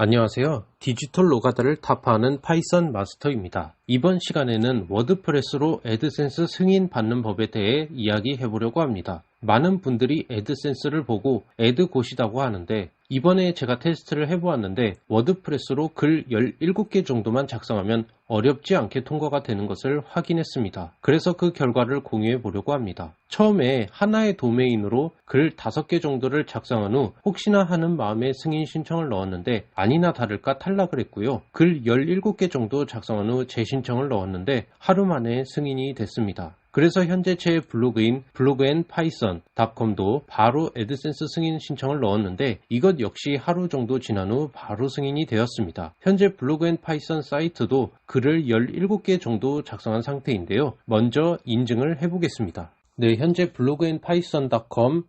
안녕하세요. 디지털 노가다를 타파하는 파이썬 마스터입니다. 이번 시간에는 워드프레스로 애드센스 승인 받는 법에 대해 이야기해 보려고 합니다. 많은 분들이 애드센스를 보고 애드곳이라고 하는데 이번에 제가 테스트를 해보았는데 워드프레스로 글 17개 정도만 작성하면 어렵지 않게 통과가 되는 것을 확인했습니다. 그래서 그 결과를 공유해 보려고 합니다. 처음에 하나의 도메인으로 글 5개 정도를 작성한 후 혹시나 하는 마음에 승인 신청을 넣었는데 아니나 다를까 탈락을 했고요. 글 17개 정도 작성한 후 재신청을 넣었는데 하루 만에 승인이 됐습니다. 그래서 현재 제 블로그인 blogandpython.com도 바로 애드센스 승인 신청을 넣었는데 이것 역시 하루 정도 지난 후 바로 승인이 되었습니다. 현재 블로그앤파이썬 사이트도 글을 17개 정도 작성한 상태인데요. 먼저 인증을 해보겠습니다. 네, 현재 blogandpython.com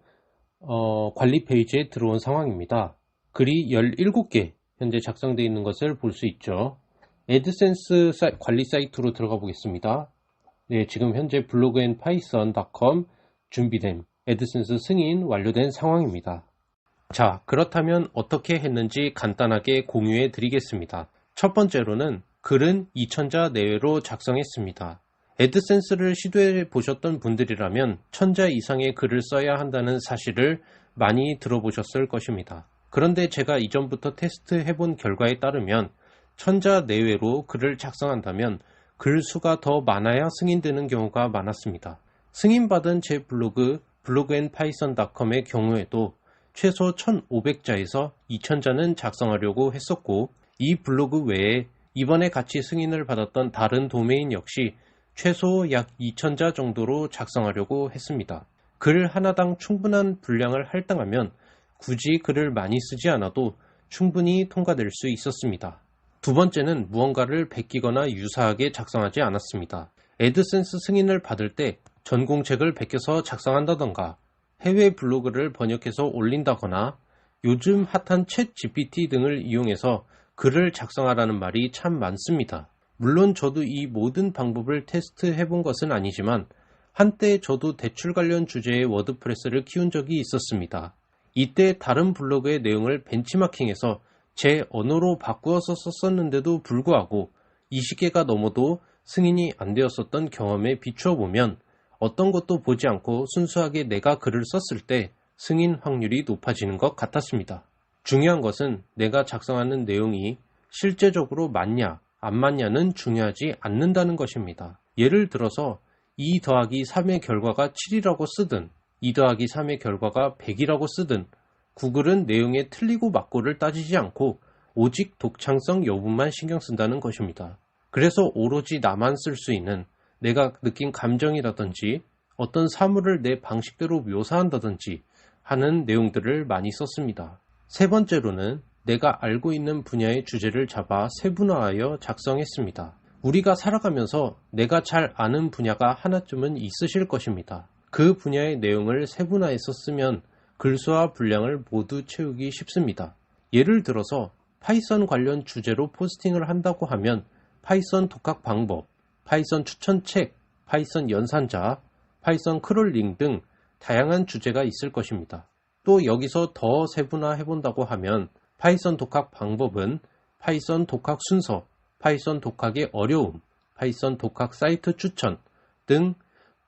관리 페이지에 들어온 상황입니다. 글이 17개 현재 작성되어 있는 것을 볼 수 있죠. 애드센스 관리 사이트로 들어가 보겠습니다. 네, 지금 현재 blogandpython.com 준비된 애드센스 승인 완료된 상황입니다. 자, 그렇다면 어떻게 했는지 간단하게 공유해 드리겠습니다. 첫 번째로는 글은 2000자 내외로 작성했습니다. 애드센스를 시도해 보셨던 분들이라면 1000자 이상의 글을 써야 한다는 사실을 많이 들어보셨을 것입니다. 그런데 제가 이전부터 테스트해 본 결과에 따르면 1000자 내외로 글을 작성한다면 글 수가 더 많아야 승인되는 경우가 많았습니다. 승인받은 제 블로그 blogandpython.com의 경우에도 최소 1500자에서 2000자는 작성하려고 했었고 이 블로그 외에 이번에 같이 승인을 받았던 다른 도메인 역시 최소 약 2000자 정도로 작성하려고 했습니다. 글 하나당 충분한 분량을 할당하면 굳이 글을 많이 쓰지 않아도 충분히 통과될 수 있었습니다. 두 번째는 무언가를 베끼거나 유사하게 작성하지 않았습니다. 애드센스 승인을 받을 때 전공책을 베껴서 작성한다던가 해외 블로그를 번역해서 올린다거나 요즘 핫한 챗 GPT 등을 이용해서 글을 작성하라는 말이 참 많습니다. 물론 저도 이 모든 방법을 테스트해 본 것은 아니지만 한때 저도 대출 관련 주제의 워드프레스를 키운 적이 있었습니다. 이때 다른 블로그의 내용을 벤치마킹해서 제 언어로 바꾸어서 썼었는데도 불구하고 20개가 넘어도 승인이 안 되었었던 경험에 비추어 보면 어떤 것도 보지 않고 순수하게 내가 글을 썼을 때 승인 확률이 높아지는 것 같았습니다. 중요한 것은 내가 작성하는 내용이 실제적으로 맞냐 안 맞냐는 중요하지 않는다는 것입니다. 예를 들어서 2 더하기 3의 결과가 7이라고 쓰든 2 더하기 3의 결과가 100이라고 쓰든 구글은 내용의 틀리고 맞고를 따지지 않고 오직 독창성 여부만 신경 쓴다는 것입니다. 그래서 오로지 나만 쓸 수 있는 내가 느낀 감정이라든지 어떤 사물을 내 방식대로 묘사한다든지 하는 내용들을 많이 썼습니다. 세 번째로는 내가 알고 있는 분야의 주제를 잡아 세분화하여 작성했습니다. 우리가 살아가면서 내가 잘 아는 분야가 하나쯤은 있으실 것입니다. 그 분야의 내용을 세분화해서 쓰면 글수와 분량을 모두 채우기 쉽습니다. 예를 들어서 파이썬 관련 주제로 포스팅을 한다고 하면 파이썬 독학 방법, 파이썬 추천책, 파이썬 연산자, 파이썬 크롤링 등 다양한 주제가 있을 것입니다. 또 여기서 더 세분화해 본다고 하면 파이썬 독학 방법은 파이썬 독학 순서, 파이썬 독학의 어려움, 파이썬 독학 사이트 추천 등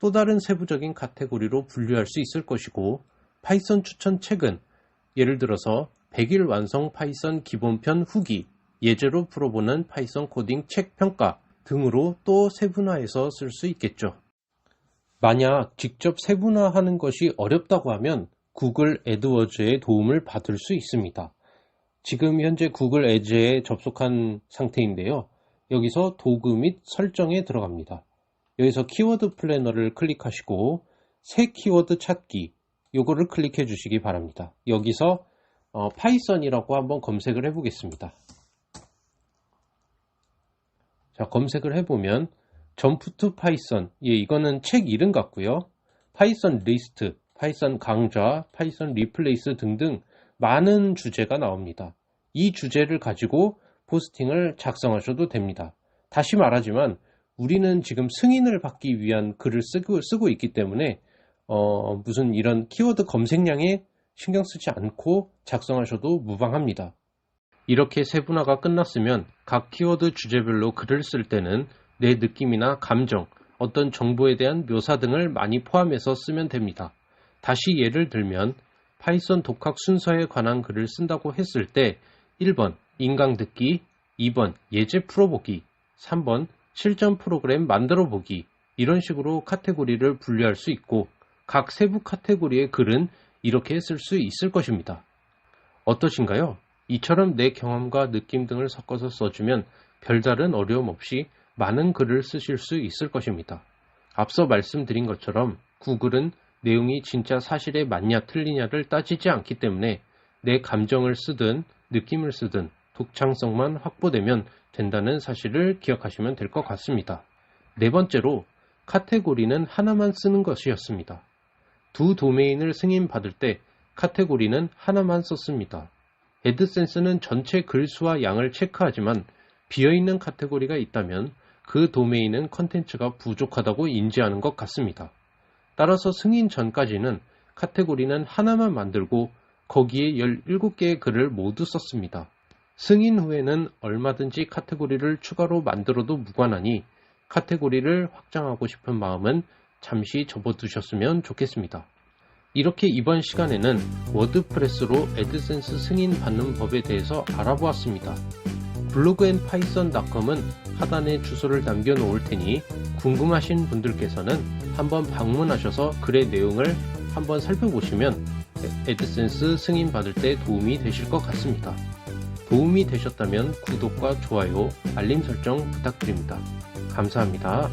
또 다른 세부적인 카테고리로 분류할 수 있을 것이고 파이썬 추천 책은 예를 들어서 100일 완성 파이썬 기본편 후기, 예제로 풀어보는 파이썬 코딩 책 평가 등으로 또 세분화해서 쓸 수 있겠죠. 만약 직접 세분화하는 것이 어렵다고 하면 구글 애드워즈의 도움을 받을 수 있습니다. 지금 현재 구글 애드에 접속한 상태인데요. 여기서 도구 및 설정에 들어갑니다. 여기서 키워드 플래너를 클릭하시고 새 키워드 찾기 요거를 클릭해 주시기 바랍니다. 여기서 파이썬이라고 한번 검색을 해보겠습니다. 자, 검색을 해보면 점프 투 파이썬, 이거는 책 이름 같고요. 파이썬 리스트, 파이썬 강좌, 파이썬 리플레이스 등등 많은 주제가 나옵니다. 이 주제를 가지고 포스팅을 작성하셔도 됩니다. 다시 말하지만 우리는 지금 승인을 받기 위한 글을 쓰고 있기 때문에 무슨 이런 키워드 검색량에 신경 쓰지 않고 작성하셔도 무방합니다. 이렇게 세분화가 끝났으면 각 키워드 주제별로 글을 쓸 때는 내 느낌이나 감정, 어떤 정보에 대한 묘사 등을 많이 포함해서 쓰면 됩니다. 다시 예를 들면 파이썬 독학 순서에 관한 글을 쓴다고 했을 때 1번 인강 듣기, 2번 예제 풀어보기, 3번 실전 프로그램 만들어보기 이런 식으로 카테고리를 분류할 수 있고 각 세부 카테고리의 글은 이렇게 쓸 수 있을 것입니다. 어떠신가요? 이처럼 내 경험과 느낌 등을 섞어서 써주면 별다른 어려움 없이 많은 글을 쓰실 수 있을 것입니다. 앞서 말씀드린 것처럼 구글은 내용이 진짜 사실에 맞냐 틀리냐를 따지지 않기 때문에 내 감정을 쓰든 느낌을 쓰든 독창성만 확보되면 된다는 사실을 기억하시면 될 것 같습니다. 네 번째로 카테고리는 하나만 쓰는 것이었습니다. 두 도메인을 승인받을 때 카테고리는 하나만 썼습니다. 애드센스는 전체 글수와 양을 체크하지만 비어있는 카테고리가 있다면 그 도메인은 컨텐츠가 부족하다고 인지하는 것 같습니다. 따라서 승인 전까지는 카테고리는 하나만 만들고 거기에 17개의 글을 모두 썼습니다. 승인 후에는 얼마든지 카테고리를 추가로 만들어도 무관하니 카테고리를 확장하고 싶은 마음은 잠시 접어두셨으면 좋겠습니다. 이렇게 이번 시간에는 워드프레스로 애드센스 승인 받는 법에 대해서 알아보았습니다. blogandpython.com은 하단에 주소를 남겨놓을 테니 궁금하신 분들께서는 한번 방문하셔서 글의 내용을 한번 살펴보시면 애드센스 승인 받을 때 도움이 되실 것 같습니다. 도움이 되셨다면 구독과 좋아요, 알림 설정 부탁드립니다. 감사합니다.